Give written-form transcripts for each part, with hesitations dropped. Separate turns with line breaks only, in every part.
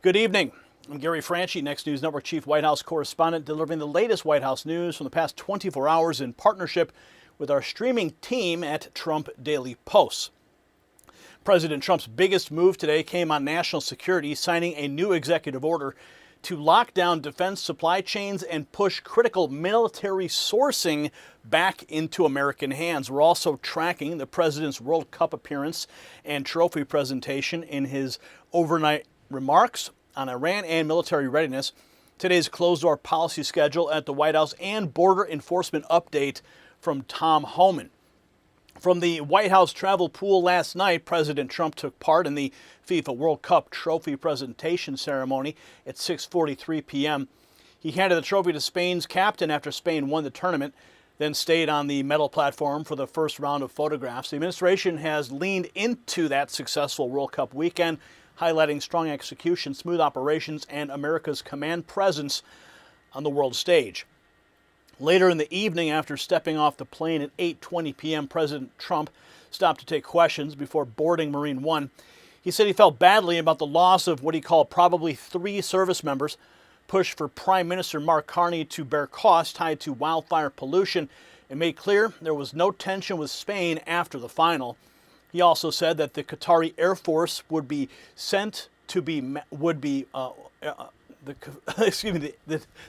Good evening. I'm Gary Franchi, Next News Network Chief White House Correspondent, delivering the latest White House news from the past 24 hours in partnership with our streaming team at Trump Daily Posts. President Trump's biggest move today came on national security, signing a new executive order to lock down defense supply chains and push critical military sourcing back into American hands. We're also tracking the president's World Cup appearance and trophy presentation in his overnight remarks on Iran and military readiness, today's closed-door policy schedule at the White House, and border enforcement update from Tom Homan. From the White House travel pool last night, President Trump took part in the FIFA World Cup trophy presentation ceremony at 6:43 p.m. He handed the trophy to Spain's captain after Spain won the tournament, then stayed on the medal platform for the first round of photographs. The administration has leaned into that successful World Cup weekend, highlighting strong execution, smooth operations, and America's command presence on the world stage. Later in the evening, after stepping off the plane at 8:20 p.m., President Trump stopped to take questions before boarding Marine One. He said he felt badly about the loss of what he called probably 3 service members, pushed for Prime Minister Mark Carney to bear costs tied to wildfire pollution, and made clear there was no tension with Spain after the final. He also said that the Qatari Air Force would be sent to be the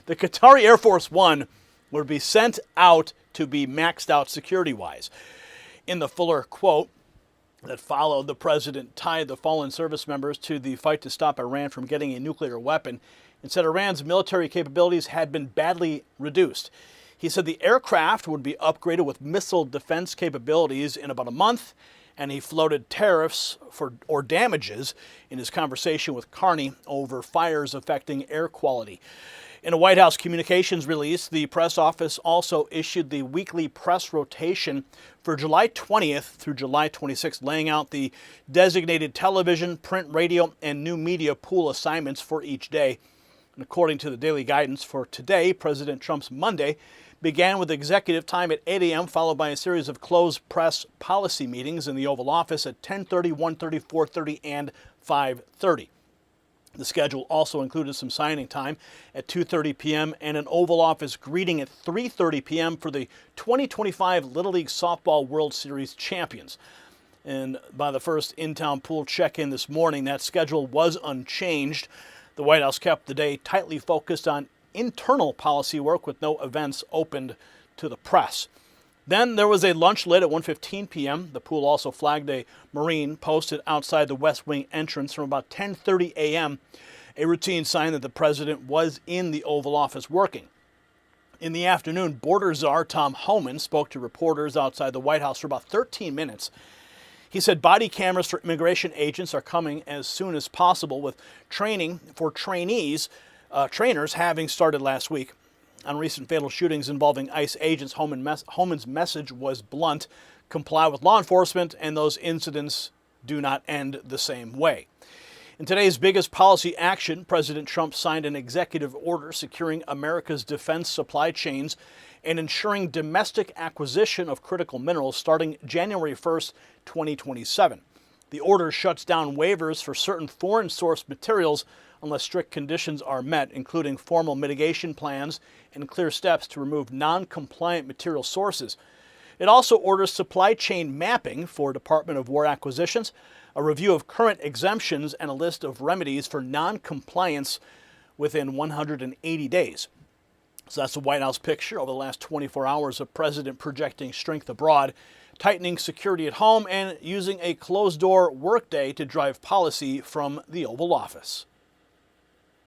Qatari Air Force One would be sent out to be maxed out security-wise. In the fuller quote that followed, the president tied the fallen service members to the fight to stop Iran from getting a nuclear weapon and said Iran's military capabilities had been badly reduced. He said the aircraft would be upgraded with missile defense capabilities in about a month, and he floated tariffs or damages in his conversation with Carney over fires affecting air quality. In a White House communications release, the press office also issued the weekly press rotation for July 20th through July 26th, laying out the designated television, print, radio, and new media pool assignments for each day. And according to the daily guidance for today, President Trump's Monday began with executive time at 8 a.m., followed by a series of closed press policy meetings in the Oval Office at 10:30, 1:30, 4:30, and 5:30. The schedule also included some signing time at 2:30 p.m. and an Oval Office greeting at 3:30 p.m. for the 2025 Little League Softball World Series champions. And by the first in-town pool check-in this morning, that schedule was unchanged. The White House kept the day tightly focused on internal policy work with no events opened to the press. Then there was a lunch lit at 1:15 p.m. The pool also flagged a Marine posted outside the West Wing entrance from about 10:30 a.m., a routine sign that the president was in the Oval Office working. In the afternoon, border czar Tom Homan spoke to reporters outside the White House for about 13 minutes. He said body cameras for immigration agents are coming as soon as possible, with training for trainers having started last week. On recent fatal shootings involving ICE agents, Homan's message was blunt: comply with law enforcement, and those incidents do not end the same way. In today's biggest policy action, President Trump signed an executive order securing America's defense supply chains and ensuring domestic acquisition of critical minerals starting January 1st, 2027. The order shuts down waivers for certain foreign-sourced materials unless strict conditions are met, including formal mitigation plans and clear steps to remove non-compliant material sources. It also orders supply chain mapping for Department of War acquisitions, a review of current exemptions, and a list of remedies for non-compliance within 180 days. So that's the White House picture over the last 24 hours of President projecting strength abroad, tightening security at home, and using a closed-door workday to drive policy from the Oval Office.